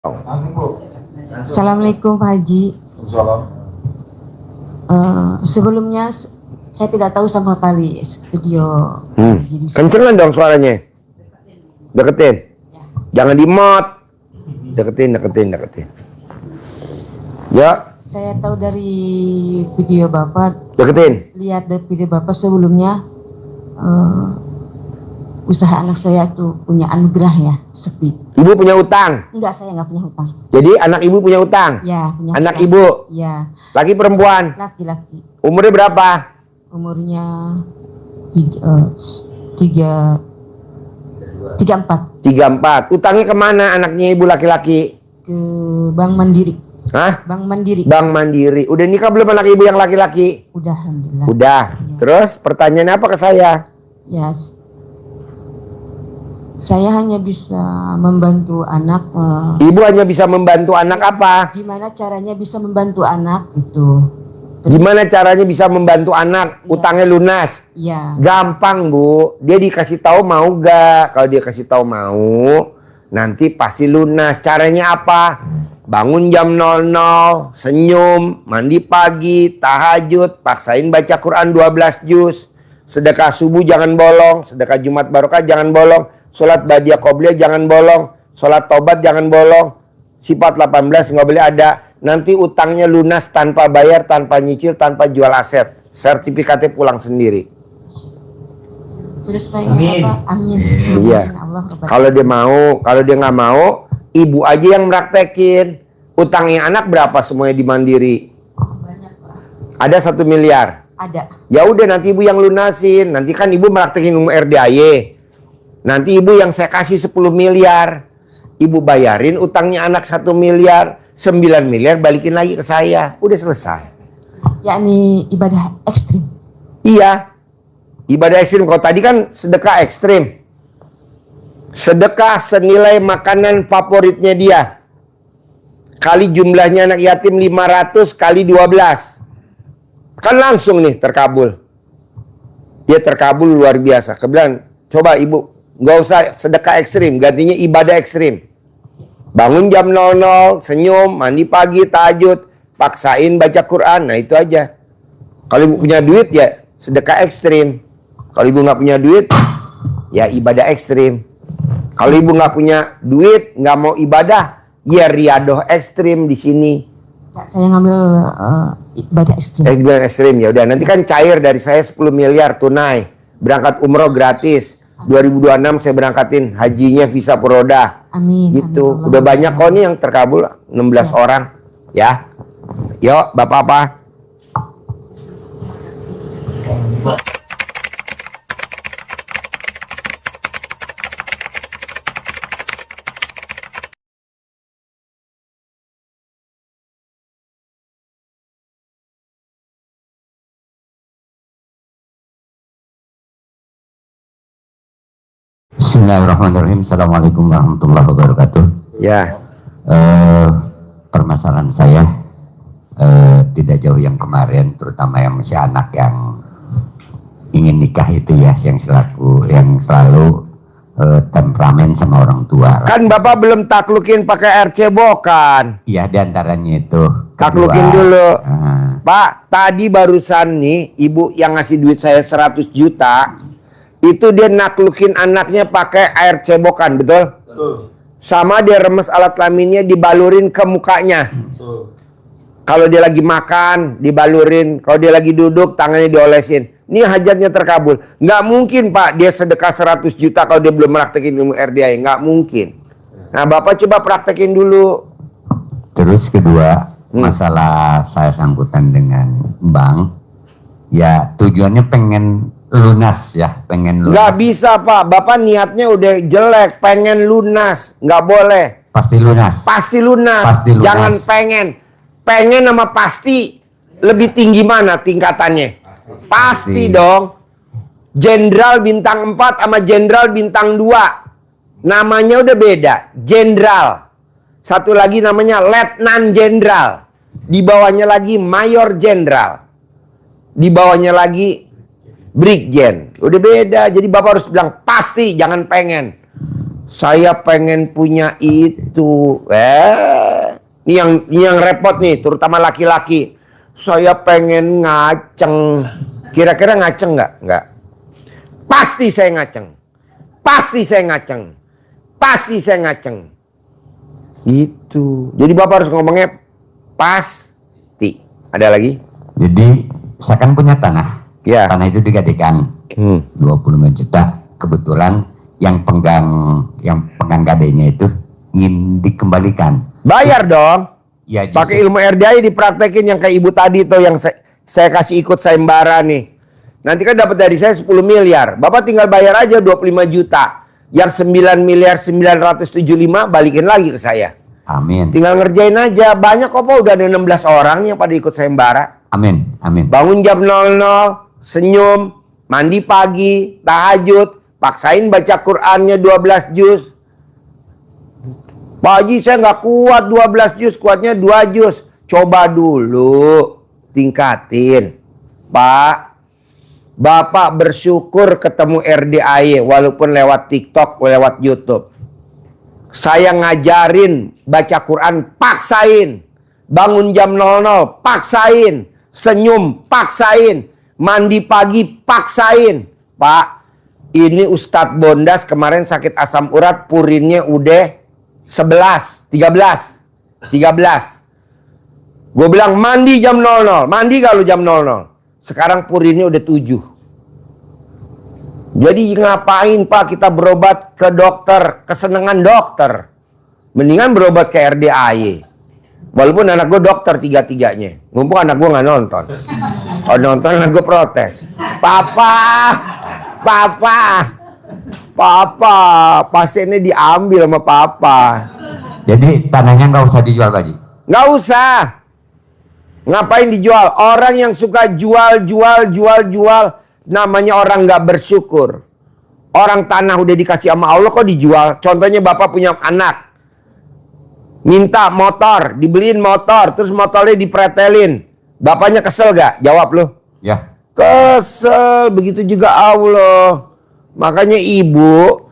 Langsung Bu. Assalamualaikum Pak Haji. Salam. Sebelumnya saya tidak tahu sama kali video. Kencengan dong suaranya. Deketin. Jangan di-mute. Deketin. Ya. Saya tahu dari video Bapak. Deketin. Lihat dari video Bapak sebelumnya. Usaha anak saya tuh punya anugerah ya, sepi. Ibu punya utang? Enggak, saya nggak punya utang. Jadi anak ibu punya utang? Ya, punya anak utang. ibu? Ya. Laki perempuan? Laki-laki. Umurnya berapa? Umurnya 34. Utangnya kemana anaknya ibu laki-laki? Ke Bank Mandiri. Hah? Bank Mandiri. Bank Mandiri. Udah nikah belum anak ibu yang laki-laki? Udah, alhamdulillah. Udah. Ya. Terus pertanyaannya apa ke saya? Ya, saya hanya bisa membantu anak. Ibu hanya bisa membantu anak apa? Gimana caranya bisa membantu anak itu? Gimana caranya bisa membantu anak? Ya. Utangnya lunas? Ya. Gampang Bu. Dia dikasih tahu mau gak? Kalau dia kasih tahu mau, nanti pasti lunas. Caranya apa? Bangun jam 00, senyum, mandi pagi, tahajud, paksain baca Quran 12 juz. Sedekah subuh jangan bolong, sedekah Jumat Barokah jangan bolong, sholat badiah qobliyah jangan bolong, sholat tobat jangan bolong, sifat 18 nggak boleh ada. Nanti utangnya lunas tanpa bayar, tanpa nyicil, tanpa jual aset. Sertifikatnya pulang sendiri. Terus amin. Amin. Iya. Kalau dia mau, kalau dia nggak mau, ibu aja yang praktekin. Utangnya anak berapa semuanya di Mandiri? Banyak Pak. Ada 1 miliar. Ada. Ya udah nanti ibu yang lunasin. Nanti kan ibu praktekin ilmu RDAY. Nanti ibu yang saya kasih 10 miliar. Ibu bayarin utangnya anak 1 miliar. 9 miliar balikin lagi ke saya. Udah selesai. Yakni ibadah ekstrim. Iya. Ibadah ekstrim. Kalau tadi kan sedekah ekstrim. Sedekah senilai makanan favoritnya dia. Kali jumlahnya anak yatim 500 kali 12. Kan langsung nih terkabul. Dia terkabul luar biasa. Kemudian coba ibu, nggak usah sedekah ekstrim, gantinya ibadah ekstrim. Bangun jam 00, senyum, mandi pagi, tahajud, paksain baca Quran. Nah itu aja. Kalau ibu punya duit ya sedekah ekstrim. Kalau ibu nggak punya duit ya ibadah ekstrim. Kalau ibu nggak punya duit, nggak mau ibadah, ya riadoh ekstrim di sini. Ya, saya ngambil ibadah ekstrim. Ibadah ekstrim ya udah. Nanti kan cair dari saya 10 miliar tunai. Berangkat umroh gratis. 2026 saya berangkatin hajinya visa Puroda. Amin. Gitu. Amin. Udah banyak kok nih yang terkabul 16 orang. Ya. Yuk, Bapak apa? Bismillahirrahmanirrahim. Assalamualaikum warahmatullahi wabarakatuh. Ya. Permasalahan saya tidak jauh yang kemarin, terutama yang masih anak yang ingin nikah itu ya, yang selalu temperamen sama orang tua. Kan Bapak belum taklukin pakai RC Bokan. Iya, diantaranya itu. Taklukin dulu. Pak, tadi barusan nih ibu yang ngasih duit saya 100 juta. Itu dia naklukin anaknya pakai air cebokan, betul? Betul. Sama dia remes alat kelaminnya dibalurin ke mukanya. Betul. Kalau dia lagi makan, dibalurin. Kalau dia lagi duduk, tangannya diolesin. Ini hajatnya terkabul. Nggak mungkin Pak, dia sedekah 100 juta kalau dia belum praktekin ilmu RDAY. Nggak mungkin. Nah Bapak coba praktekin dulu. Terus kedua, masalah saya sangkutan dengan bank. Ya tujuannya pengen lunas ya, pengen lunas. Nggak bisa Pak, Bapak niatnya udah jelek, pengen lunas, nggak boleh. Pasti lunas. Pasti lunas. Pasti lunas. Jangan pengen. Pengen sama pasti lebih tinggi mana tingkatannya? Pasti dong. Jenderal bintang 4 sama jenderal bintang 2. Namanya udah beda. Jenderal. Satu lagi namanya letnan jenderal. Di bawahnya lagi mayor jenderal. Di bawahnya lagi brigjen. Udah beda. Jadi Bapak harus bilang pasti, jangan pengen. Saya pengen punya itu. Ini yang repot nih, terutama laki-laki. Saya pengen ngaceng. Kira-kira ngaceng nggak? Nggak. Pasti saya ngaceng. Pasti saya ngaceng. Pasti saya ngaceng. Itu. Jadi Bapak harus ngomongnya pasti. Ada lagi? Jadi saya kan punya tanah. Ya. Tanah itu digadekan 25 juta. Kebetulan yang pegang gadenya itu ingin dikembalikan. Bayar dong. Ya, Pakai ilmu RDI dipraktekin yang kayak ibu tadi tuh yang saya kasih ikut sayembara nih. Nanti kan dapat dari saya 10 miliar. Bapak tinggal bayar aja 25 juta. Yang 9 miliar 975 balikin lagi ke saya. Amin. Tinggal ngerjain aja. Banyak kok Pak, udah ada 16 orang nih yang pada ikut sayembara. Amin. Amin. Bangun jam 00, senyum, mandi pagi, tahajud, paksain baca Qur'annya 12 juz. Pak Haji saya nggak kuat 12 juz, kuatnya 2 juz. Coba dulu, tingkatin. Pak, Bapak bersyukur ketemu RDAY walaupun lewat TikTok, lewat YouTube. Saya ngajarin baca Quran, paksain. Bangun jam 00, paksain. Senyum, paksain. Mandi pagi, paksain. Pak, ini Ustadz Bondas kemarin sakit asam urat, purinnya udah 13. Gue bilang mandi jam 00. Mandi kalau jam 00. Sekarang purinnya udah 7. Jadi ngapain Pak kita berobat ke dokter, kesenangan dokter. Mendingan berobat ke RDAY. Walaupun anak gue dokter tiga-tiganya. Mumpung anak gue nggak nonton. Kalau nonton anak gue protes. Papa, pasiennya diambil sama Papa. Jadi tanahnya nggak usah dijual Pak Haji? Nggak usah. Ngapain dijual? Orang yang suka jual, namanya orang nggak bersyukur. Orang tanah udah dikasih sama Allah kok dijual. Contohnya Bapak punya anak. Minta motor, dibeliin motor, terus motornya dipretelin. Bapaknya kesel gak? Jawab lu. Ya. Kesel, begitu juga Allah. Makanya ibu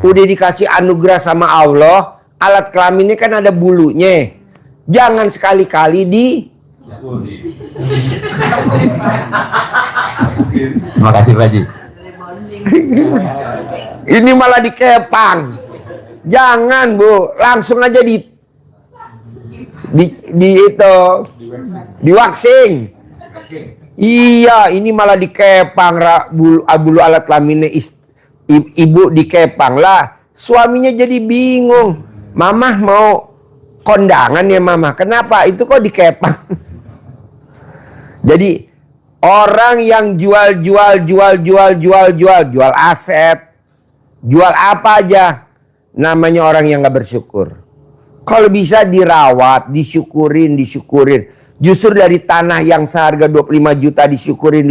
udah dikasih anugerah sama Allah, alat kelaminnya kan ada bulunya. Jangan sekali-kali Terima kasih Pak Haji. Ini malah dikepang. Jangan Bu, langsung aja di waxing. Iya, ini malah dikepang bulu alat kelaminnya ibu dikepang lah. Suaminya jadi bingung. Mama mau kondangan ya Mama. Kenapa? Itu kok dikepang. Jadi orang yang jual aset, jual apa aja, namanya orang yang nggak bersyukur. Kalau bisa dirawat, disyukurin. Justru dari tanah yang seharga 25 juta disyukurin,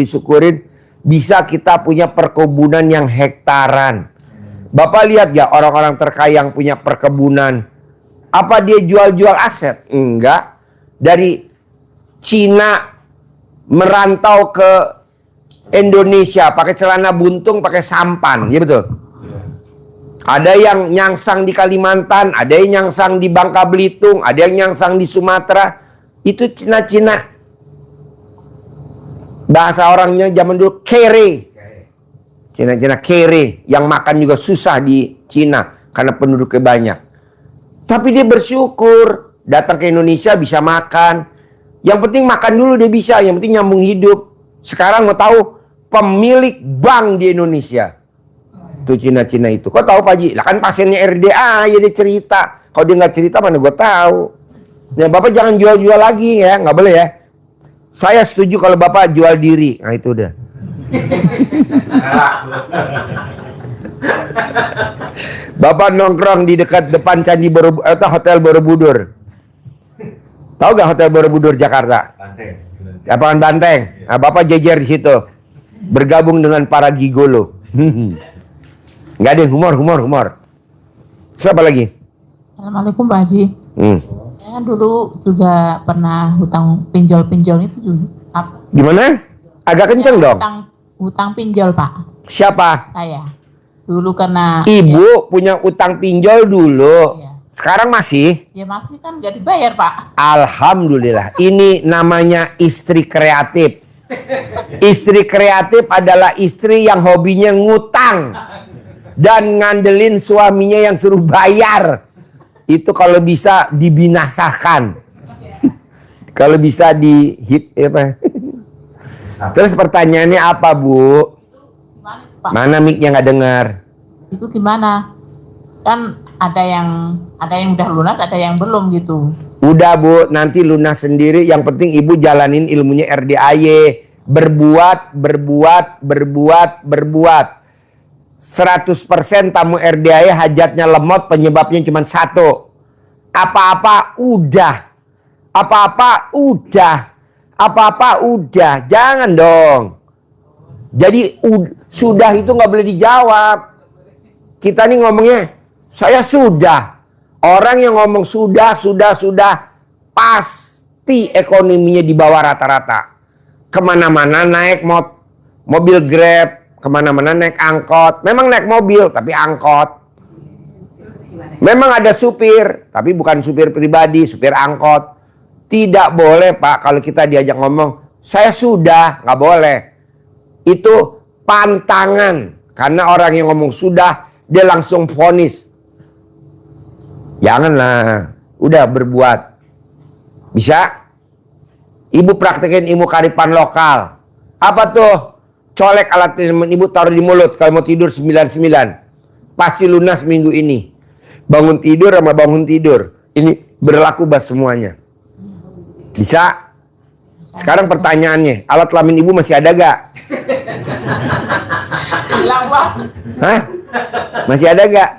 bisa kita punya perkebunan yang hektaran. Bapak lihat ya orang-orang terkaya yang punya perkebunan, apa dia jual aset? Enggak. Dari Cina merantau ke Indonesia pakai celana buntung, pakai sampan, ya betul. Ada yang nyangsang di Kalimantan, ada yang nyangsang di Bangka Belitung, ada yang nyangsang di Sumatera. Itu Cina-Cina. Bahasa orangnya zaman dulu kere. Cina-Cina kere, yang makan juga susah di Cina karena penduduknya banyak. Tapi dia bersyukur datang ke Indonesia bisa makan. Yang penting makan dulu dia bisa, yang penting nyambung hidup. Sekarang mau tahu pemilik bank di Indonesia. Itu Cina-Cina itu. Kok tahu Pak Haji? Lah kan pasiennya RDA ya dia cerita. Kalau dia nggak cerita mana gue tahu. Nah Bapak jangan jual-jual lagi ya, nggak boleh ya. Saya setuju kalau Bapak jual diri. Nah itu udah. Bapak nongkrong di dekat depan Candi Borobudur atau Hotel Borobudur. Tahu gak Hotel Borobudur Jakarta? Banteng. Lapangan Banteng. Nah, Bapak jejer di situ. Bergabung dengan para gigolo. Nggak ada humor. Siapa lagi? Assalamualaikum Pak Haji. Saya dulu juga pernah hutang pinjol itu juga. Gimana? Agak kenceng dong. Hutang pinjol Pak. Siapa? Saya. Dulu karena Ibu punya utang pinjol dulu. Iya. Sekarang masih? ya masih kan nggak dibayar, Pak. Alhamdulillah. Ini namanya istri kreatif. Istri kreatif adalah istri yang hobinya ngutang dan ngandelin suaminya yang suruh bayar. Itu kalau bisa dibinasakan. Kalau bisa Terus pertanyaannya apa, Bu? Gimana, Pak? Mana mic-nya nggak dengar? Itu gimana? Kan ada yang udah lunas, ada yang belum gitu. Udah, Bu, nanti lunas sendiri. Yang penting Ibu jalanin ilmunya RDAY. Berbuat. 100% tamu RDAY hajatnya lemot, penyebabnya cuma satu. Apa-apa udah. Jangan dong. Jadi sudah itu nggak boleh dijawab. Kita nih ngomongnya, saya sudah. Orang yang ngomong sudah, pasti ekonominya di bawah rata-rata. Kemana-mana naik mobil Grab, kemana-mana naik angkot. Memang naik mobil, tapi angkot. Memang ada supir, tapi bukan supir pribadi, supir angkot. Tidak boleh, Pak, kalau kita diajak ngomong, saya sudah, nggak boleh. Itu pantangan. Karena orang yang ngomong sudah, dia langsung vonis. Janganlah, udah berbuat. Bisa? Ibu praktekin ilmu kearifan lokal. Apa tuh? Colek alat Ibu taruh di mulut kalau mau tidur 99. Pasti lunas minggu ini. Bangun tidur sama bangun tidur. Ini berlaku buat semuanya. Bisa? Sekarang pertanyaannya, alat kelamin Ibu masih ada gak? Hilang, Pak. Hah? Masih ada gak?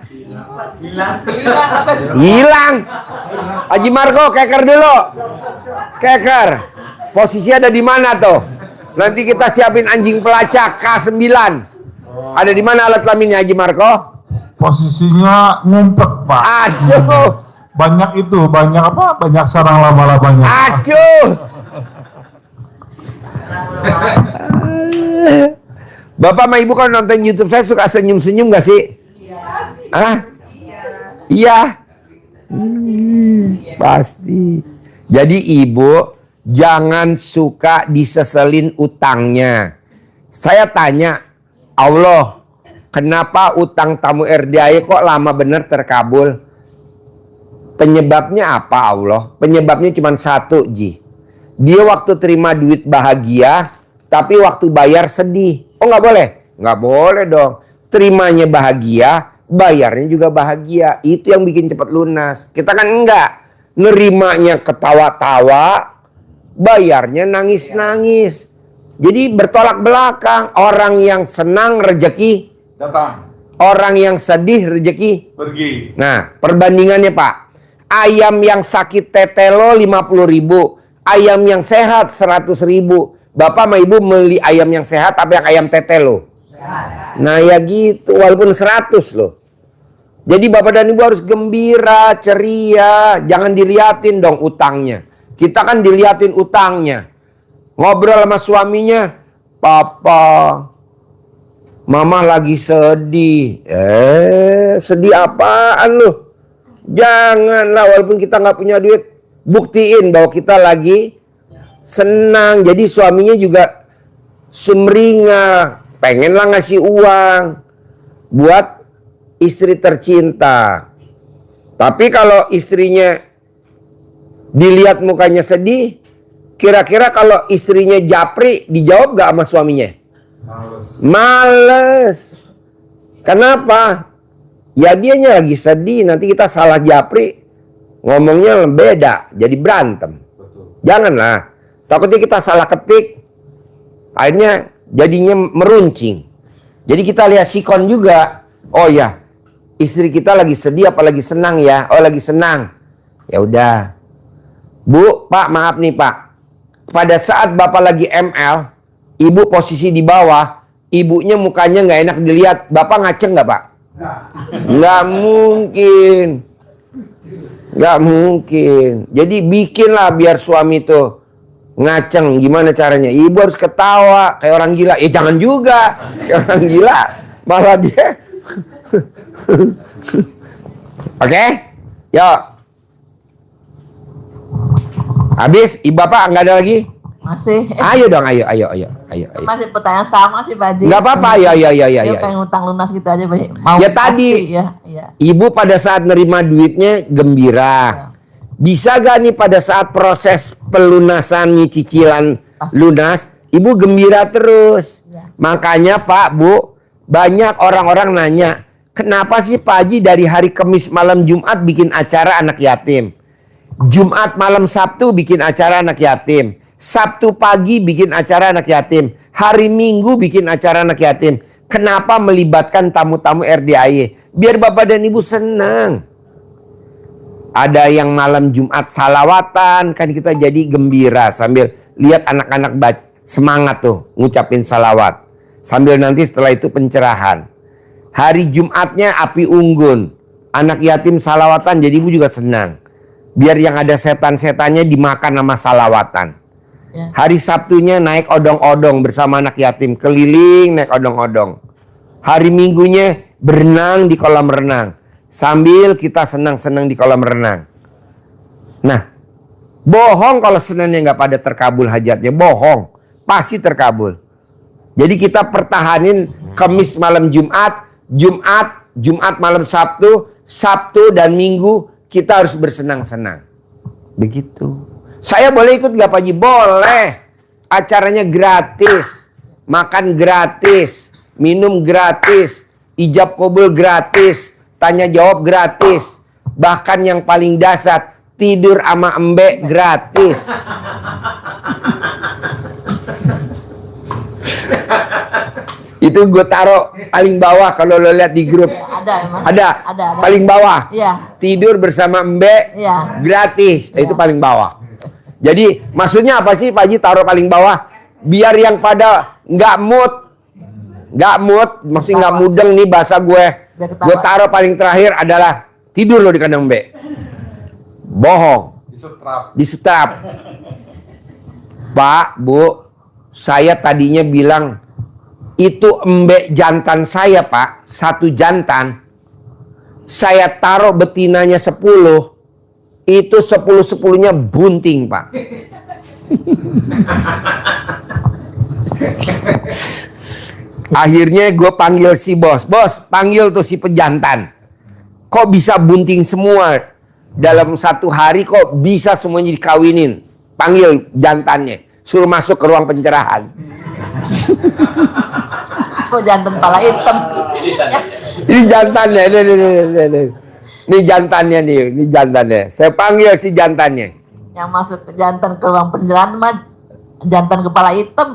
Hilang. Haji Marco, keker dulu. Keker. Posisi ada di mana tuh? Nanti kita siapin anjing pelacak K9. Ada di mana alat kelaminnya, Haji Marco? Posisinya ngumpet, Pak. Aduh. Banyak apa? Banyak sarang laba-labanya. Aduh. Bapak sama Ibu kalau nonton YouTube saya suka senyum-senyum gak sih? Ah? Iya. Pasti. Jadi Ibu jangan suka diseselin utangnya. Saya tanya, Allah, kenapa utang tamu RDAY kok lama bener terkabul? Penyebabnya apa, Allah? Penyebabnya cuma satu, Ji. Dia waktu terima duit bahagia, tapi waktu bayar sedih. Oh, nggak boleh? Nggak boleh dong. Terimanya bahagia, bayarnya juga bahagia. Itu yang bikin cepat lunas. Kita kan enggak. Nerimanya ketawa-tawa, bayarnya nangis-nangis. Jadi bertolak belakang. Orang yang senang rezeki Datang. Orang yang sedih rezeki Pergi. Nah, perbandingannya, Pak. Ayam yang sakit tetelo 50.000, ayam yang sehat 100.000. Bapak sama Ibu beli ayam yang sehat apa yang ayam tetelo? Nah, ya gitu, walaupun 100 loh. Jadi Bapak dan Ibu harus gembira, ceria, jangan diliatin dong utangnya. Kita kan diliatin utangnya. Ngobrol sama suaminya, Papa, Mama lagi sedih. Sedih apaan lu? Janganlah, walaupun kita nggak punya duit, buktiin bahwa kita lagi senang. Jadi suaminya juga sumringah, pengenlah ngasih uang buat istri tercinta. Tapi kalau istrinya dilihat mukanya sedih, kira-kira kalau istrinya japri, dijawab gak sama suaminya? Males. Kenapa? Ya dianya lagi sedih, nanti kita salah japri, ngomongnya beda, jadi berantem. Janganlah. Takutnya kita salah ketik, akhirnya jadinya meruncing. Jadi kita lihat sikon juga. Oh ya, istri kita lagi sedih apa lagi senang ya? Oh lagi senang. Ya udah. Bu, Pak, maaf nih Pak. Pada saat Bapak lagi ML, Ibu posisi di bawah, ibunya mukanya nggak enak dilihat. Bapak ngaceng nggak Pak? Nggak mungkin. Nggak mungkin. Jadi bikinlah biar suami tuh ngaceng. Gimana caranya? Ibu harus ketawa kayak orang gila. Jangan juga kayak orang gila. Malah dia Oke? Yuk. Habis, ibu bapak nggak ada lagi? Masih. Ayo dong, ayo. Masih pertanyaan sama sih Pak Haji. Nggak apa-apa, ayo. Dia pengen utang lunas gitu aja Pak Haji. Mau Ya, pasti, tadi. ya. Ibu pada saat nerima duitnya gembira. Bisa gak nih pada saat proses pelunasan cicilan Pasti. lunas, ibu gembira terus. Ya. Makanya Pak, Bu, banyak orang-orang nanya, kenapa sih Pak Haji dari hari Kamis malam Jumat bikin acara anak yatim? Jumat malam Sabtu bikin acara anak yatim. Sabtu pagi bikin acara anak yatim. Hari Minggu bikin acara anak yatim. Kenapa melibatkan tamu-tamu RDAY? Biar Bapak dan Ibu senang. Ada yang malam Jumat salawatan. Kan kita jadi gembira sambil lihat anak-anak semangat tuh ngucapin salawat. Sambil nanti setelah itu pencerahan. Hari Jumatnya api unggun. Anak yatim salawatan, jadi Ibu juga senang. Biar yang ada setan-setannya dimakan sama salawatan. Ya. Hari Sabtunya naik odong-odong bersama anak yatim. Keliling naik odong-odong. Hari Minggunya berenang di kolam renang. Sambil kita senang-senang di kolam renang. Nah, bohong kalau senangnya nggak pada terkabul hajatnya. Bohong. Pasti terkabul. Jadi kita pertahanin Kamis malam Jumat. Jumat malam Sabtu. Sabtu dan Minggu kita harus bersenang-senang. Begitu. Saya boleh ikut nggak Pak Haji? Boleh. Acaranya gratis. Makan gratis. Minum gratis. Ijab kabul gratis. Tanya jawab gratis. Bahkan yang paling dasar, tidur sama embe gratis. Itu gue taruh paling bawah kalau lo lihat di grup. Ada emang. Ada. Ada. Paling bawah. Iya. Tidur bersama embe Iya. gratis. Iya. Itu paling bawah. Jadi maksudnya apa sih Pak Haji taruh paling bawah? Biar yang pada nggak mood, maksudnya nggak mudeng nih bahasa gue. Gue taruh paling terakhir adalah tidur lo di kandang embe. Bohong. Disetrap. Pak, Bu, saya tadinya bilang itu embe jantan saya Pak, satu jantan. Saya taruh betinanya 10. Itu 10-10-nya bunting Pak. Akhirnya gue panggil si bos. Bos, panggil tuh si pejantan. Kok bisa bunting semua? Dalam satu hari kok bisa semuanya dikawinin? Panggil jantannya. Suruh masuk ke ruang pencerahan. Kok jantan pala hitam. Ini jantannya. Ini jantannya. Saya panggil si jantannya. Yang masuk ke jantan ke ruang pencerahan mah jantan kepala hitam.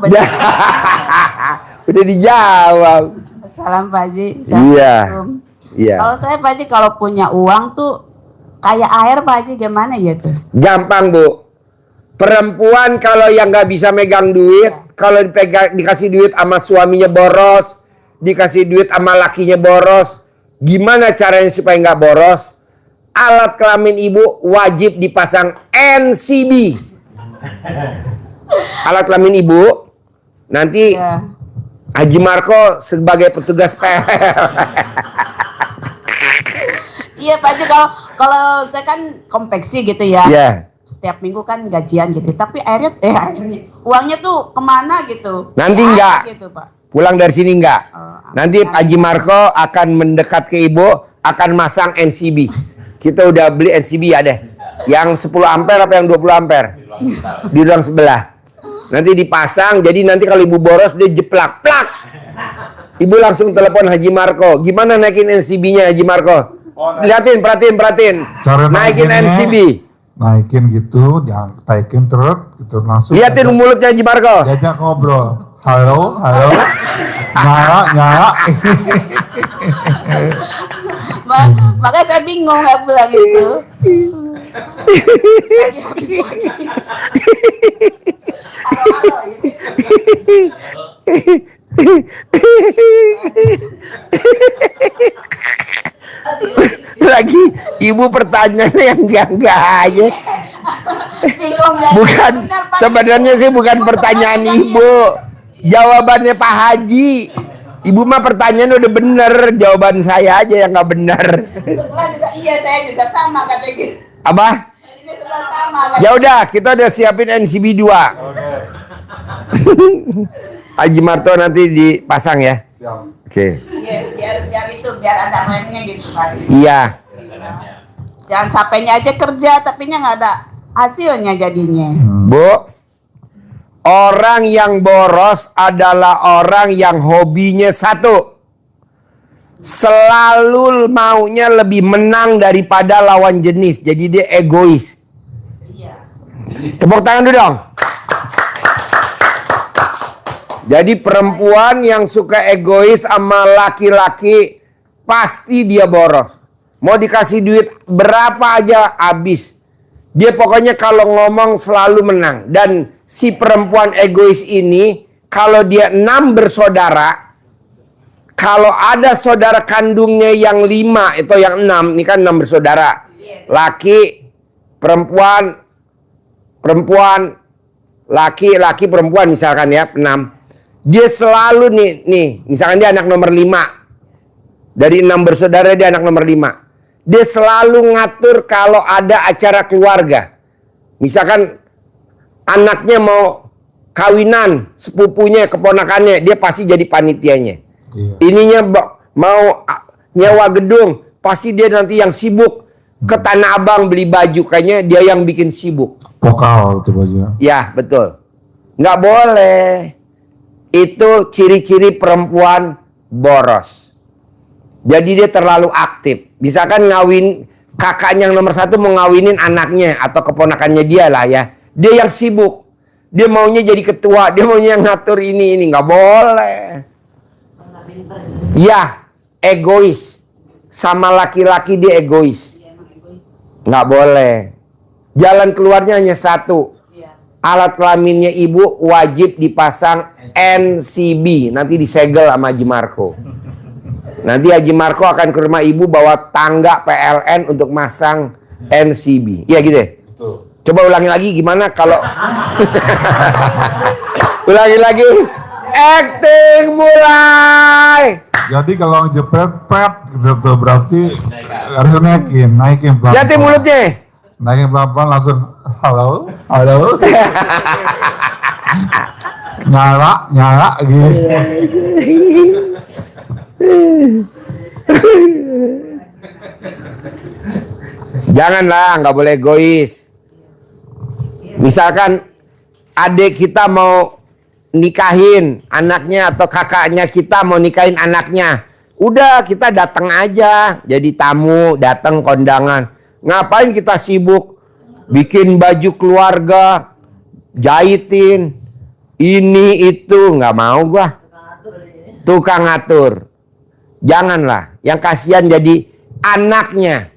Udah dijawab. Salam Pak Haji. Iya. Iya. Kalau saya Pak Haji kalau punya uang tuh kayak air Pak Haji, gimana ya tuh? Gampang Bu. Perempuan kalau yang nggak bisa megang duit, kalau dikasih duit sama suaminya boros, dikasih duit sama lakinya boros, gimana caranya supaya nggak boros? Alat kelamin ibu wajib dipasang NCB. Alat kelamin ibu nanti Ya. Haji Marco sebagai petugas PL. Iya Pak Haji, kalau saya kan konveksi gitu ya. Iya. Setiap minggu kan gajian gitu. Tapi airnya uangnya tuh kemana gitu? Nanti Ya, enggak. gitu Pak. Pulang dari sini enggak. Oh, Nanti Haji Marco akan mendekat ke ibu, akan masang NCB. Kita udah beli NCB ya deh. Yang 10 ampere apa yang 20 ampere? Di ruang sebelah. Nanti dipasang, jadi nanti kalau ibu boros dia jeplak, plak. Ibu langsung telepon Haji Marco. Gimana naikin NCB-nya Haji Marco? Lihatin, perhatiin. Cara Naikin naikinnya, NCB. Naikin gitu, naikin terus gitu langsung. Lihatin mulutnya Haji Marco. Diajak ngobrol. Halo. Nyala. Makanya saya bingung nggak bilang gitu. Halo, Lagi ibu pertanyaannya yang enggak aja. bingung dan Bukan, benar, Pak. sebenarnya sih bukan pertanyaan ibu. Jawabannya Pak Haji. Ibu mah pertanyaan udah bener, jawaban saya aja yang nggak bener. Sebelah juga iya, saya juga sama katanya gitu. Apa? Ini sebelah sama. Ya udah, kita udah siapin NCB 2. Haji Marto nanti dipasang ya. Oke. Iya, biar ada remnya gitu Pak. Iya. Jangan capeknya aja kerja, tapi nggak ada hasilnya jadinya. Bu, orang yang boros adalah orang yang hobinya satu, selalu maunya lebih menang daripada lawan jenis. Jadi dia egois. Tepuk tangan dulu dong. Jadi perempuan yang suka egois sama laki-laki pasti dia boros. Mau dikasih duit berapa aja habis. Dia pokoknya kalau ngomong selalu menang. Dan si perempuan egois ini, kalau dia 6 bersaudara, kalau ada saudara kandungnya yang 5 itu yang 6, ini kan 6 bersaudara. Laki, perempuan, laki, perempuan misalkan ya, 6. Dia selalu nih, misalkan dia anak nomor 5. Dari 6 bersaudara dia anak nomor 5. Dia selalu ngatur kalau ada acara keluarga. Misalkan anaknya mau kawinan, sepupunya, keponakannya, dia pasti jadi panitianya. Iya. Ininya mau nyewa gedung, pasti dia nanti yang sibuk ke Tanah Abang beli baju, kayaknya dia yang bikin sibuk. Vokal itu baju. Ya, betul. Nggak boleh. Itu ciri-ciri perempuan boros. Jadi dia terlalu aktif. Misalkan kakaknya yang nomor 1 mau ngawinin anaknya atau keponakannya dia lah ya. Dia yang sibuk. Dia maunya jadi ketua. Dia maunya ngatur ini. Nggak boleh. Ya, egois. Sama laki-laki dia egois. Nggak boleh. Jalan keluarnya hanya satu. Alat kelaminnya ibu wajib dipasang NCB. Nanti disegel sama Haji Marco. Nanti Haji Marco akan ke rumah ibu bawa tangga PLN untuk masang NCB. Iya gitu ya? Betul. Coba ulangi lagi gimana kalau... Ulangi lagi. Acting mulai. Jadi kalau ngejepret pet gitu berarti harus naikin pelan. Lihatin mulutnya. Naikin pelan langsung halo. nyala gitu. Janganlah, nggak boleh egois. Misalkan adik kita mau nikahin anaknya atau kakaknya kita mau nikahin anaknya, udah kita datang aja jadi tamu, datang kondangan. Ngapain kita sibuk bikin baju keluarga, jahitin ini itu, nggak mau gua. Tukang ngatur. Janganlah. Yang kasihan jadi anaknya.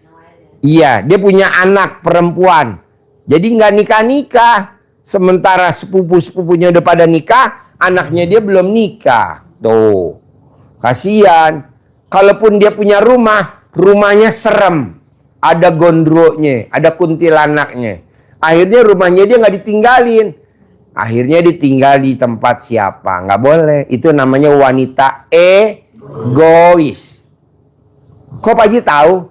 Iya, dia punya anak perempuan. Jadi nggak nikah-nikah. Sementara sepupu-sepupunya udah pada nikah, anaknya dia belum nikah. Tuh, kasihan. Kalaupun dia punya rumah, rumahnya serem. Ada gondronya, ada kuntilanaknya. Akhirnya rumahnya dia nggak ditinggalin. Akhirnya ditinggal di tempat siapa? Nggak boleh. Itu namanya wanita egois. Kok Pak Haji tahu?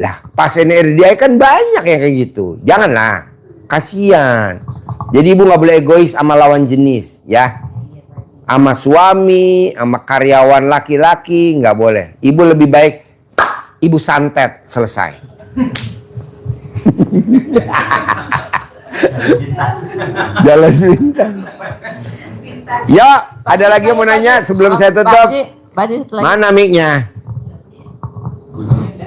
Lah, pasien RDI kan banyak yang kayak gitu. Janganlah. Kasihan. Jadi ibu nggak boleh egois sama lawan jenis, ya. Sama suami, sama karyawan laki-laki, nggak boleh. Ibu lebih baik ibu santet, selesai. Jalan pintas. Ya, ada lagi yang mau nanya sebelum saya tutup? Pak Haji, Mana mic-nya?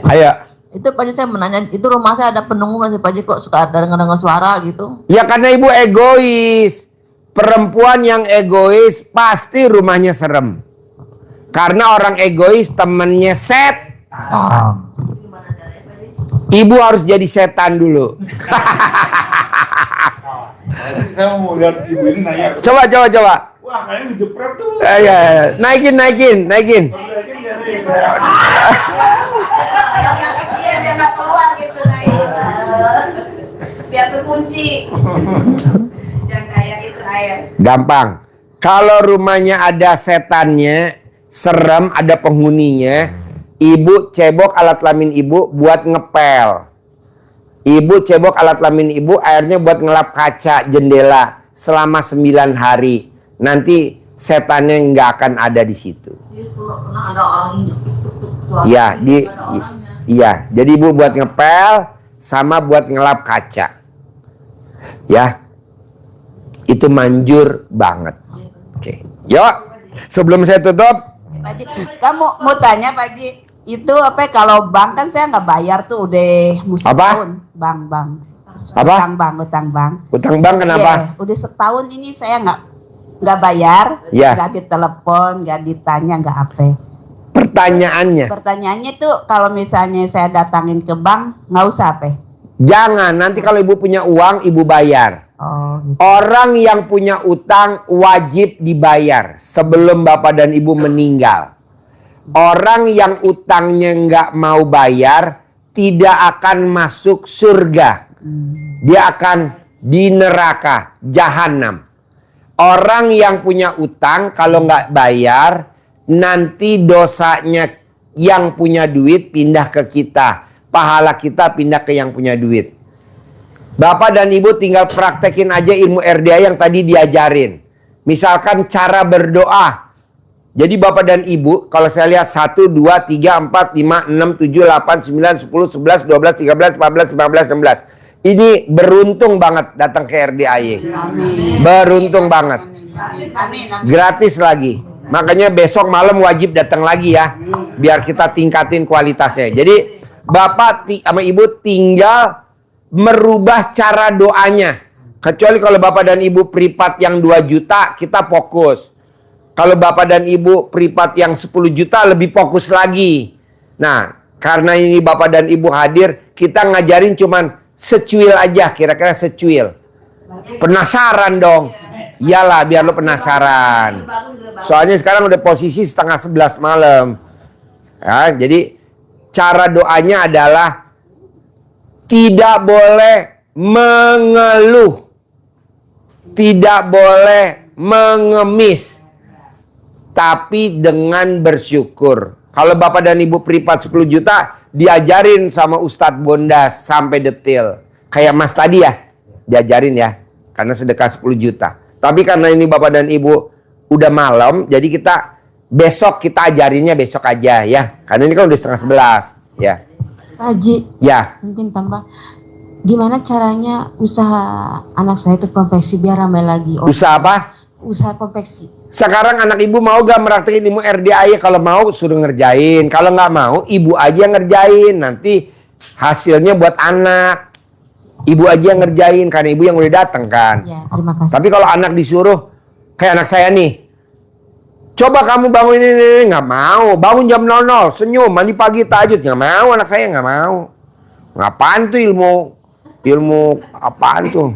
Ayo. itu Pak Haji saya menanya, itu rumah saya ada penunggu nggak sih Pak Haji, kok suka ada dengar suara gitu? Ya karena ibu egois. Perempuan yang egois pasti rumahnya serem. Karena orang egois temennya setan. Ibu harus jadi setan dulu. Saya mau lihat ibu ini nanya. Coba. Wah, kayaknya dijepret tuh. Ya. Naikin. Iya, biar nggak keluar gitu nah itu. Biar terkunci. Jangan kayak itu air. Gampang. Kalau rumahnya ada setannya, serem, ada penghuninya. Ibu cebok alat kelamin ibu buat ngepel. Ibu cebok alat kelamin ibu, airnya buat ngelap kaca jendela selama 9 hari. Nanti setannya nggak akan ada di situ. Iya, iya. Jadi ibu buat ngepel sama buat ngelap kaca. Ya, itu manjur banget. Oke, yuk. Sebelum saya tutup, Pak Haji, kamu mau tanya Pak Haji, itu apa kalau bank kan saya nggak bayar tuh udah setahun. Bank. Apa? Utang bank. Utang bank kenapa? Iya, udah setahun ini saya nggak bayar, Iya. nggak ditelepon, nggak ditanya, nggak apa. Pertanyaannya, Pertanyaannya tuh kalau misalnya saya datangin ke bank nggak usah apa? jangan nanti kalau ibu punya uang ibu bayar. Oh, gitu. Orang yang punya utang wajib dibayar sebelum bapak dan ibu meninggal. Orang yang utangnya nggak mau bayar tidak akan masuk surga. Dia akan di neraka, jahanam. Orang yang punya utang kalau nggak bayar, nanti dosanya yang punya duit pindah ke kita. Pahala kita pindah ke yang punya duit. Bapak dan ibu tinggal praktekin aja ilmu RDA yang tadi diajarin. Misalkan cara berdoa. Jadi bapak dan ibu, kalau saya lihat 1, 2, 3, 4, 5, 6, 7, 8, 9, 10, 11, 12, 13, 14, 15, 16. Ini beruntung banget datang ke RDAY. Beruntung banget. Amin. Gratis lagi. Makanya besok malam wajib datang lagi ya. Biar kita tingkatin kualitasnya. Jadi bapak sama ibu tinggal merubah cara doanya. Kecuali kalau bapak dan ibu privat yang 2 juta, kita fokus. Kalau bapak dan ibu privat yang 10 juta, lebih fokus lagi. Nah, karena ini bapak dan ibu hadir, kita ngajarin cuman secuil aja, kira-kira secuil. Penasaran dong. Iyalah, biar lo penasaran. Soalnya sekarang udah posisi setengah 11 malam. Ya, jadi cara doanya adalah tidak boleh mengeluh. Tidak boleh mengemis. Tapi dengan bersyukur. Kalau bapak dan ibu privat 10 juta, diajarin sama Ustadz Bondas sampai detail. Kayak Mas tadi ya, diajarin ya. Karena sedekah 10 juta. Tapi karena ini bapak dan ibu udah malam, jadi kita besok kita ajarinnya besok aja ya. Karena ini kan udah setengah 11 ya. Pak Haji, Ya. mungkin tambah. Gimana caranya usaha anak saya itu konveksi biar ramai lagi? Usaha apa? Usaha konveksi. Sekarang anak ibu mau gak meraktekin ilmu RDA? Kalau mau suruh ngerjain. Kalau nggak mau ibu aja yang ngerjain. Nanti hasilnya buat anak. Ibu aja yang ngerjain karena ibu yang udah datang kan. Ya, terima kasih. Tapi kalau anak disuruh kayak anak saya nih. Coba kamu bangun ini, nggak mau. Bangun jam 00, senyum, mandi pagi, tahajud. Nggak mau, anak saya nggak mau. Ngapain tuh ilmu apaan tuh?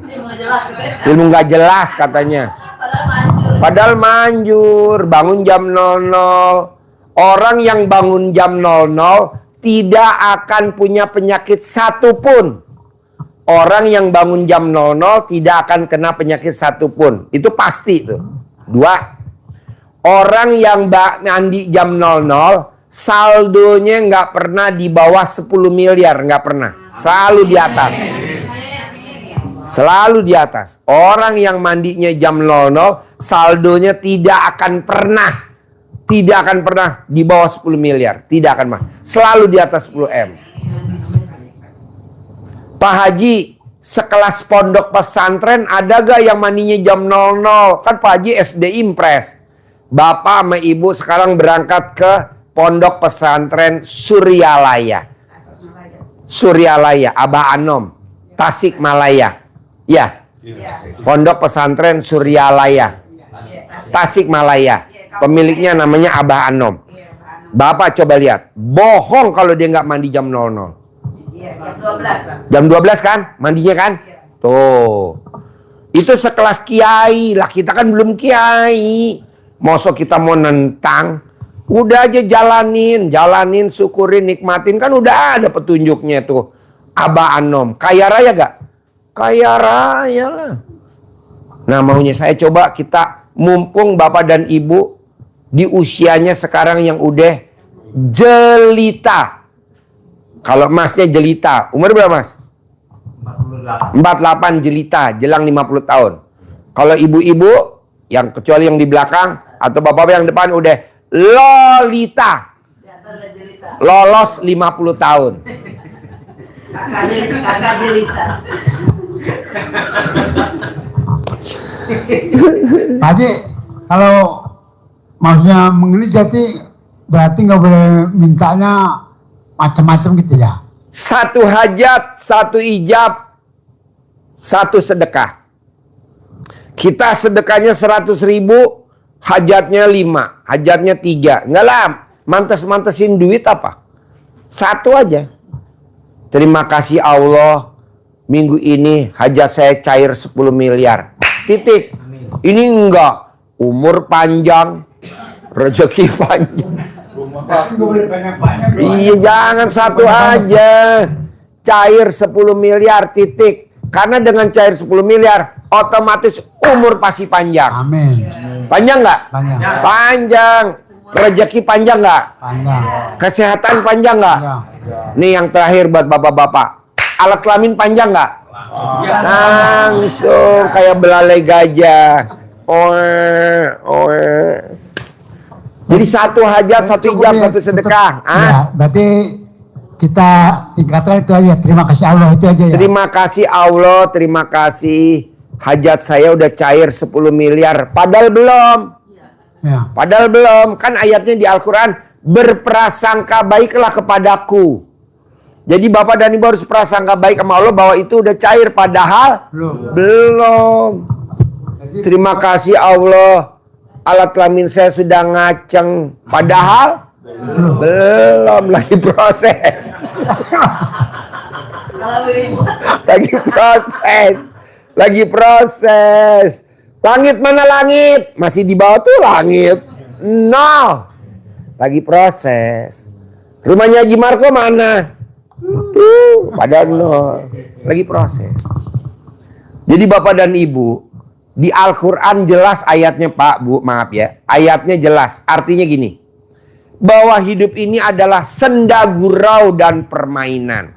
Ilmu nggak jelas katanya. Padahal manjur, bangun jam 00. Orang yang bangun jam 00 tidak akan punya penyakit satupun. Orang yang bangun jam 00 tidak akan kena penyakit satupun. Itu pasti tuh. 2. Orang yang mandi jam 00, saldonya nggak pernah di bawah 10 miliar. Nggak pernah. Selalu di atas. Selalu di atas. Orang yang mandinya jam 00, saldonya tidak akan pernah di bawah 10 miliar. Tidak akan mah. Selalu di atas 10 M. Pak Haji, sekelas pondok pesantren ada gak yang mandinya jam 00? Kan Pak Haji SD Impres. Bapak sama ibu sekarang berangkat ke pondok pesantren Suryalaya. Suryalaya, Abah Anom, Tasikmalaya. Ya, pondok pesantren Suryalaya, Tasikmalaya. Pemiliknya namanya Abah Anom. Bapak coba lihat, bohong kalau dia nggak mandi jam 00. Jam 12 kan, mandinya kan? Tuh, itu sekelas kiai lah. Kita kan belum kiai. Mosok kita mau nentang? Udah aja jalanin, syukurin, nikmatin. Kan udah ada petunjuknya tuh. Abah Anom, kaya raya gak? Kaya raya lah. Nah maunya saya coba kita mumpung bapak dan ibu di usianya sekarang yang udah jelita. Kalau masnya jelita, umur berapa mas? 48 jelita, jelang 50 tahun. Kalau ibu-ibu, yang kecuali yang di belakang, atau bapak-bapak yang depan udah lolita. Lolos 50 tahun. Kakak jelita. Pak Haji, kalau maksudnya mengelis jadi berarti nggak boleh mintanya macam-macam gitu ya? Satu hajat, satu ijab, satu sedekah. Kita sedekahnya 100.000, hajatnya 5, hajatnya 3. Enggak lah, mantes-mantesin duit apa? Satu aja. Terima kasih Allah, minggu ini hajat saya cair 10 miliar. Titik. Ini enggak. Umur panjang, rezeki panjang. Iya, jangan satu aja. Cair 10 miliar, titik. Karena dengan cair 10 miliar, otomatis umur pasti panjang. Amin. Panjang nggak? Panjang. Panjang. Rezeki panjang nggak? Panjang. Kesehatan panjang nggak? Ya. Nih yang terakhir buat bapak-bapak. Alat kelamin panjang nggak? Langsung kayak belalai gajah. Jadi satu hajat, satu ijab, satu sedekah. Ya, berarti kita tingkatkan itu aja. Terima kasih Allah itu aja ya. Terima kasih Allah, terima kasih. Hajat saya udah cair 10 miliar. Padahal belum. Ya. Padahal belum. Kan ayatnya di Al-Quran. Berprasangka baiklah kepadaku. Jadi bapak dan ibu harus prasangka baik sama Allah bahwa itu udah cair. Padahal belum. Terima kasih Allah. Alat kelamin saya sudah ngaceng. Padahal belum, lagi proses. Lagi proses. Langit mana langit? Masih di bawah tuh langit. No. Lagi proses. Rumahnya Haji Marco mana? Tuh, padahal no. Lagi proses. Jadi bapak dan ibu, di Al-Quran jelas ayatnya Pak, Bu, maaf ya. Ayatnya jelas, artinya gini. Bahwa hidup ini adalah senda gurau dan permainan.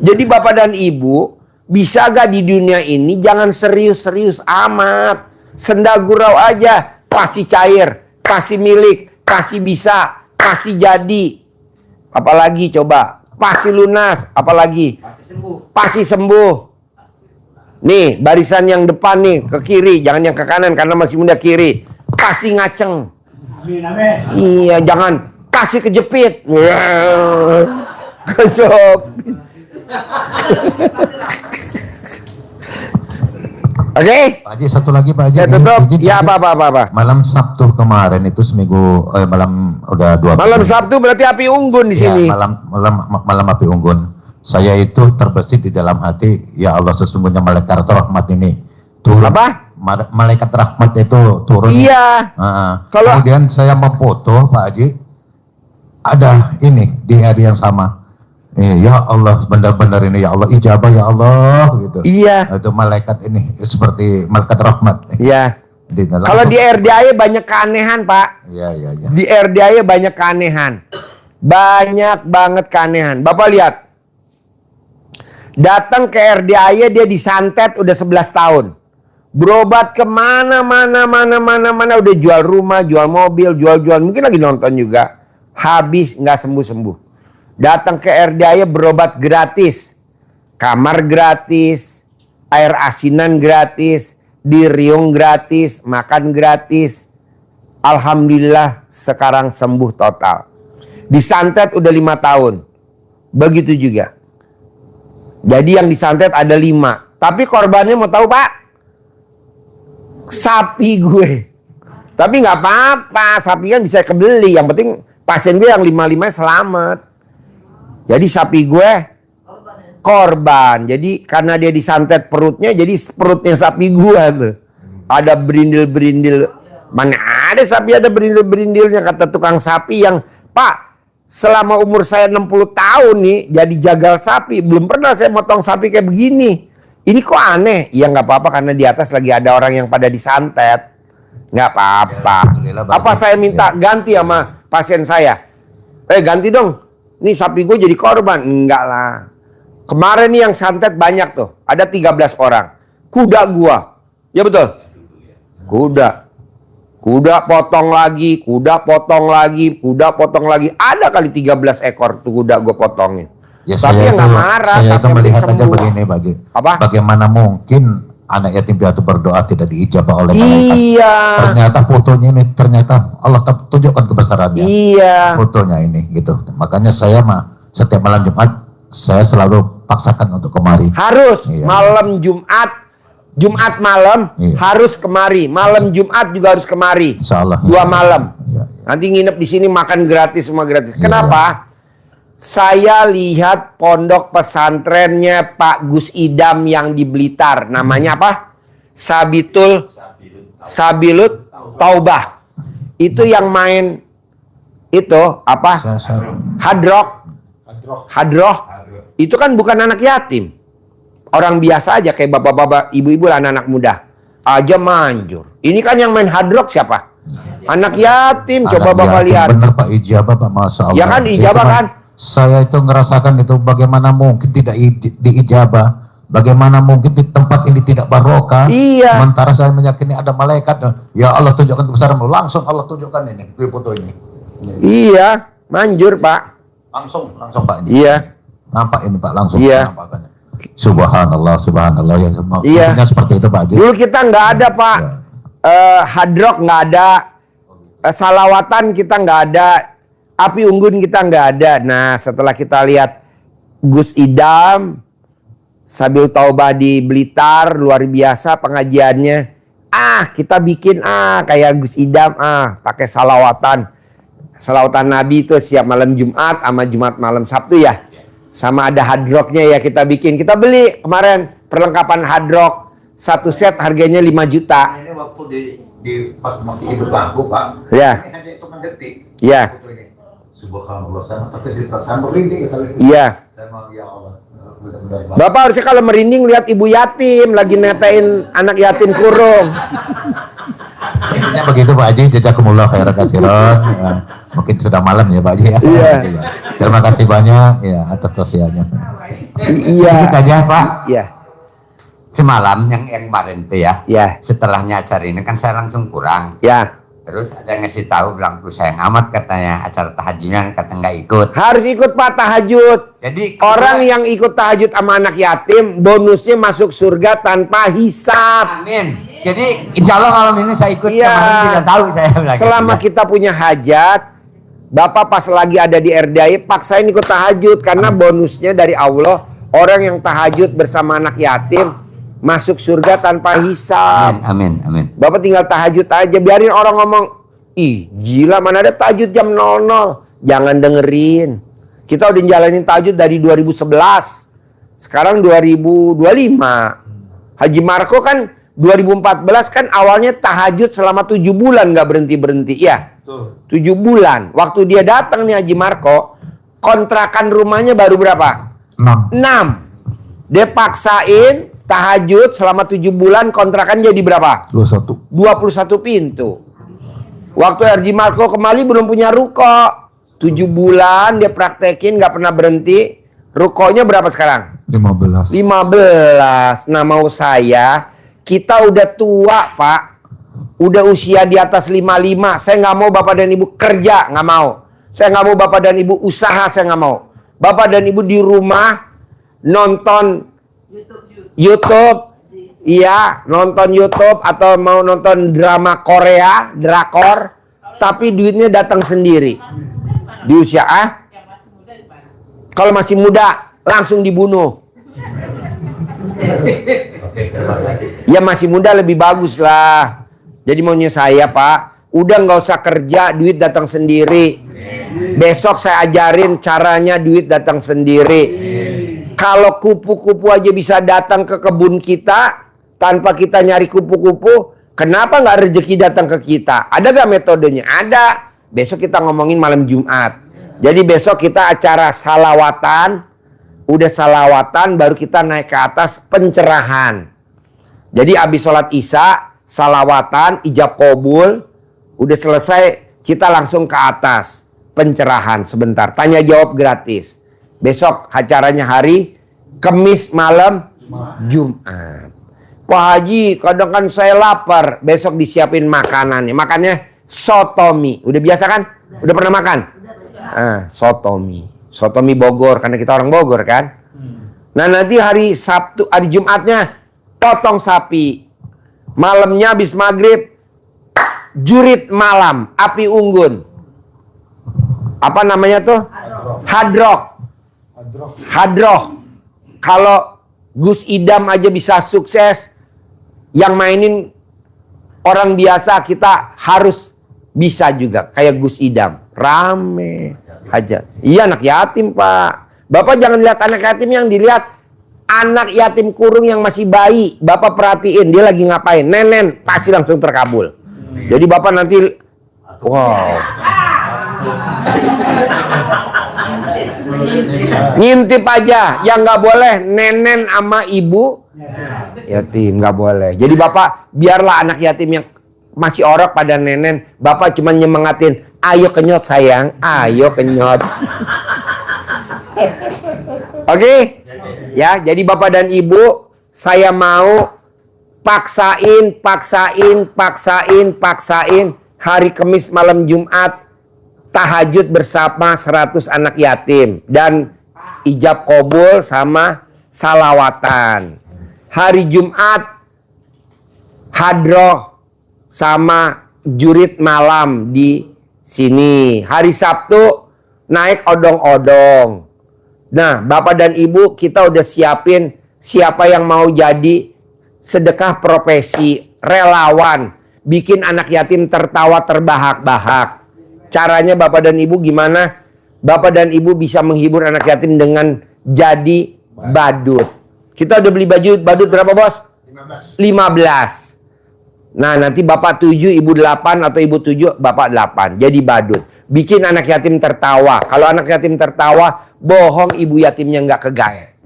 Jadi bapak dan ibu, bisa gak di dunia ini jangan serius-serius amat. Senda gurau aja, pasti cair, pasti milik, pasti bisa, pasti jadi. Apalagi coba, pasti lunas, apalagi? Pasti sembuh. Nih, barisan yang depan nih, ke kiri. Jangan yang ke kanan, karena masih muda kiri. Pasti ngaceng. Iya, jangan. Pasti kejepit. Kejepit. Oke? Pak Haji, satu lagi Pak Haji. Saya tutup. Izin, Ya, Pak Haji. apa. Malam Sabtu kemarin itu seminggu, malam udah 2 Malam Sabtu berarti api unggun di sini. Ya, malam api unggun. Saya itu terbesit di dalam hati, ya Allah, sesungguhnya malaikat rahmat ini turun. Apa? Malaikat rahmat itu turun. Iya. Kalau- Kemudian saya memfoto Pak Haji, ada ini di hari yang sama. Ya Allah, benar-benar ini ya Allah, ijabah ya Allah gitu. Iya. Itu malaikat ini seperti malaikat rahmat. Iya. Kalau di RDAY banyak keanehan, Pak. Iya. Di RDAY banyak keanehan. Banyak banget keanehan. Bapak lihat. Datang ke RDAY dia disantet udah 11 tahun. Berobat kemana-mana, udah jual rumah, jual mobil, jual. Mungkin lagi nonton juga. Habis, nggak sembuh-sembuh. Datang ke RDAY berobat gratis. Kamar gratis, air asinan gratis, diriung gratis, makan gratis. Alhamdulillah sekarang sembuh total. Disantet udah 5 tahun. Begitu juga. Jadi yang disantet ada 5. Tapi korbannya mau tahu Pak? Sapi gue. Tapi nggak apa-apa. Sapi kan bisa kebeli. Yang penting pasien gue yang 5-5 selamat. Jadi sapi gue korban. Jadi karena dia disantet perutnya. Jadi perutnya sapi gue tuh. Ada berindil-berindil. Mana ada sapi ada berindil-berindilnya. Kata tukang sapi yang Pak, selama umur saya 60 tahun nih jadi jagal sapi, belum pernah saya motong sapi kayak begini. Ini kok aneh? Ya nggak apa-apa karena di atas lagi ada orang yang pada disantet. Nggak apa-apa. Alhamdulillah, Pak Apa Haji. saya minta ganti sama pasien saya? Ganti dong. Nih sapi gue jadi korban. Enggak lah. Kemarin nih yang santet banyak tuh. Ada 13 orang. Kuda gua. Ya betul? Kuda. Kuda potong lagi. Kuda potong lagi. Kuda potong lagi. Ada kali 13 ekor tuh kuda gue potongin. Ya, Tapi saya nggak itu, marah. saya tapi itu yang melihat penting aja sembuh. begini, Pak Haji. Apa? Bagaimana mungkin anak yatim piatu berdoa tidak diijabah oleh malaikat? Iya. Ternyata fotonya ini, ternyata Allah tunjukkan kebesarannya. Iya. Fotonya ini, gitu. Makanya saya mah setiap malam Jumat, saya selalu paksakan untuk kemari. Harus Iya. malam Jumat malam Iya. harus kemari. Malam Jumat juga harus kemari. Insya Allah. 2 malam. Iya. Nanti nginep di sini makan gratis, semua gratis. Iya. Kenapa? Saya lihat pondok pesantrennya Pak Gus Idam yang di Blitar. Namanya apa? Sabilut Taubah. Itu yang main itu apa? Hadroh. Itu kan bukan anak yatim. Orang biasa aja kayak bapak-bapak, ibu-ibu, anak-anak muda. Aja manjur. Ini kan yang main hadroh siapa? Anak yatim. Coba Anak bapak yatim, lihat. Bener Pak, ijabah Pak, Masya Allah. Ya kan, Itu ijabah mah, kan? Saya itu ngerasakan itu bagaimana mungkin tidak diijabah. Bagaimana mungkin di tempat ini tidak barokah. Iya. Sementara saya meyakini ada malaikat. Ya Allah tunjukkan kebesaranmu. Langsung Allah tunjukkan ini. Foto ini. Iya, manjur Pak. Langsung Pak ini. Iya. Nampak ini Pak, langsung. Iya. Nampaknya. Subhanallah. Ya, Iya. intinya seperti itu Pak Haji. Dulu kita nggak ada Pak. Hadrock nggak ada. Salawatan kita nggak ada. Api unggun kita nggak ada. Nah, setelah kita lihat Gus Idam, Sabil Taubah di Blitar, luar biasa pengajiannya. Kita bikin kayak Gus Idam, pakai salawatan. Salawatan Nabi itu siap malam Jumat sama Jumat malam Sabtu ya. Sama ada hadrocknya ya kita bikin. Kita beli kemarin perlengkapan hadrock. 1 set harganya 5 juta. Ini waktu di pas masih hidup aku Pak. Ya. Ini hanya hitungan detik. Ya. Subhanallah, tapi saya merinding saya. Iya. Saya mau ya Allah. Benar-benar. Bapak harusnya kalau merinding lihat ibu yatim lagi netain anak yatim kurung. Intinya begitu Pak Haji, jazakumullah khairan katsiran. Ya, mungkin sudah malam ya Pak Haji ya. Iya. Terima kasih banyak ya atas tausiahnya. Iya. Sedikit aja Pak. Iya. Semalam yang kemarin tuh ya. Ya. Setelahnya acara ini kan saya langsung kurang. Ya. Terus ada yang ngasih tahu bilang tuh sayang amat katanya acara tahajudnya kata nggak ikut. Harus ikut Pak tahajud. Jadi Orang yang ikut tahajud sama anak yatim bonusnya masuk surga tanpa hisap. amin. Jadi insya Allah malam ini saya ikut. Iya. Kemarin tidak tahu saya bilang. Selama gitu. kita punya hajat, Bapak pas lagi ada di RDI paksain ikut tahajud karena bonusnya dari Allah, orang yang tahajud bersama anak yatim masuk surga tanpa hisap. Amin, amin, amin. Bapak tinggal tahajud aja, biarin orang ngomong, ih gila mana ada tahajud jam 00. Jangan dengerin. Kita udah jalanin tahajud dari 2011. Sekarang 2025. Haji Marco kan 2014 kan awalnya tahajud selama 7 bulan nggak berhenti-berhenti. Ya, 7 bulan. Waktu dia datang nih Haji Marco, kontrakan rumahnya baru berapa? 6. Dia paksain tahajud selama 7 bulan, kontrakan jadi berapa? 21. 21 pintu. Waktu Haji Marco kembali belum punya ruko. 7 bulan dia praktekin nggak pernah berhenti. Rukonya berapa sekarang? 15. 15. Nah mau saya, kita udah tua Pak. Udah usia di atas 55. Saya nggak mau Bapak dan Ibu kerja, nggak mau. Saya nggak mau Bapak dan Ibu usaha, saya nggak mau. Bapak dan Ibu di rumah nonton YouTube. Iya, nonton YouTube atau mau nonton drama Korea, drakor, tapi duitnya datang sendiri. Di usia kalau masih muda langsung dibunuh. Ya masih muda lebih bagus lah. Jadi maunya saya Pak, udah nggak usah kerja, duit datang sendiri. Besok saya ajarin caranya duit datang sendiri. Kalau kupu-kupu aja bisa datang ke kebun kita tanpa kita nyari kupu-kupu, kenapa nggak rezeki datang ke kita? Ada gak metodenya? Ada. Besok kita ngomongin malam Jumat. Jadi besok kita acara salawatan. Udah salawatan baru kita naik ke atas pencerahan. Jadi abis sholat isya salawatan, ijab kabul, udah selesai, kita langsung ke atas. Pencerahan sebentar, tanya jawab gratis. Besok acaranya hari Kamis malam Jumat. Pak Haji, kadang kan saya lapar. Besok disiapin makanannya. Makannya sotomi. Udah biasa kan? Udah pernah makan? Sotomi. Sotomi Bogor, karena kita orang Bogor kan. Nah nanti hari Sabtu, hari Jumatnya potong sapi. Malamnya habis maghrib jurit malam, api unggun. Apa namanya tuh? Hadroh. Kalau Gus Idam aja bisa sukses, yang mainin orang biasa kita harus bisa juga kayak Gus Idam. Rame aja. Iya, anak yatim, Pak. Bapak jangan lihat anak yatim, yang dilihat anak yatim kurung yang masih bayi. Bapak perhatiin dia lagi ngapain. Nenen pasti langsung terkabul. Jadi Bapak nanti wow. Ngintip aja, yang nggak boleh nenen sama ibu yatim, nggak boleh. Jadi Bapak biarlah anak yatim yang masih orok pada nenen, Bapak cuma nyemangatin, ayo kenyot sayang, ayo kenyot. Oke? Ya, jadi Bapak dan Ibu, saya mau paksain hari Kamis malam Jumat tahajud bersama 100 anak yatim dan ijab kabul sama salawatan. Hari Jumat hadroh sama jurit malam di sini. Hari Sabtu naik odong-odong. Nah, Bapak dan Ibu, kita udah siapin siapa yang mau jadi sedekah profesi, relawan, bikin anak yatim tertawa terbahak-bahak. Caranya Bapak dan Ibu gimana? Bapak dan Ibu bisa menghibur anak yatim dengan jadi badut. Kita udah beli baju badut berapa, Bos? 15. Nah, nanti Bapak 7, Ibu 8, atau Ibu 7, Bapak 8. Jadi badut. Bikin anak yatim tertawa. Kalau anak yatim tertawa, bohong ibu yatimnya nggak kegaet.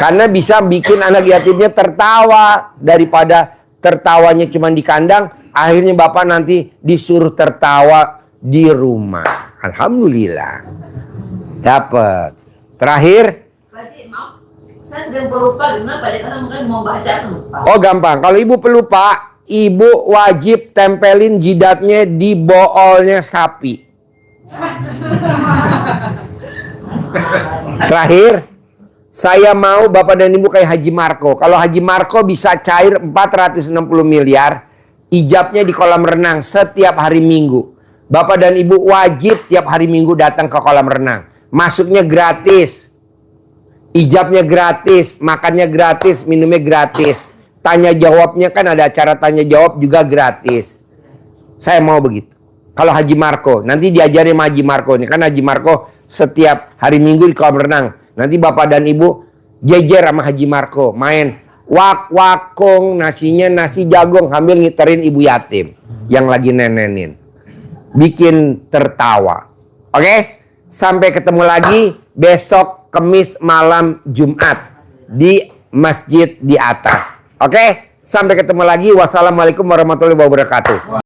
Karena bisa bikin anak yatimnya tertawa. Daripada tertawanya cuma di kandang, akhirnya Bapak nanti disuruh tertawa di rumah. Alhamdulillah. Dapat. Terakhir. Saya sedang pelupa, gimana Pak? Karena mungkin mau baca pelupa. Oh gampang. Kalau Ibu pelupa, Ibu wajib tempelin jidatnya di boolnya sapi. Terakhir, saya mau Bapak dan Ibu kayak Haji Marco. Kalau Haji Marco bisa cair 460 miliar, ijabnya di kolam renang setiap hari Minggu. Bapak dan Ibu wajib tiap hari Minggu datang ke kolam renang. Masuknya gratis. Ijabnya gratis, makannya gratis, minumnya gratis. Tanya jawabnya kan ada acara tanya jawab juga gratis. Saya mau begitu. Kalau Haji Marco, nanti diajarin sama Haji Marco nih. Kan Haji Marco setiap hari Minggu di kolam renang. Nanti Bapak dan Ibu jejer sama Haji Marco. Main wak-wakong, nasinya nasi jagung sambil ngiterin ibu yatim yang lagi nenenin. Bikin tertawa. Oke? Sampai ketemu lagi besok Kamis malam Jumat di masjid di atas. Oke? Sampai ketemu lagi. Wassalamualaikum warahmatullahi wabarakatuh.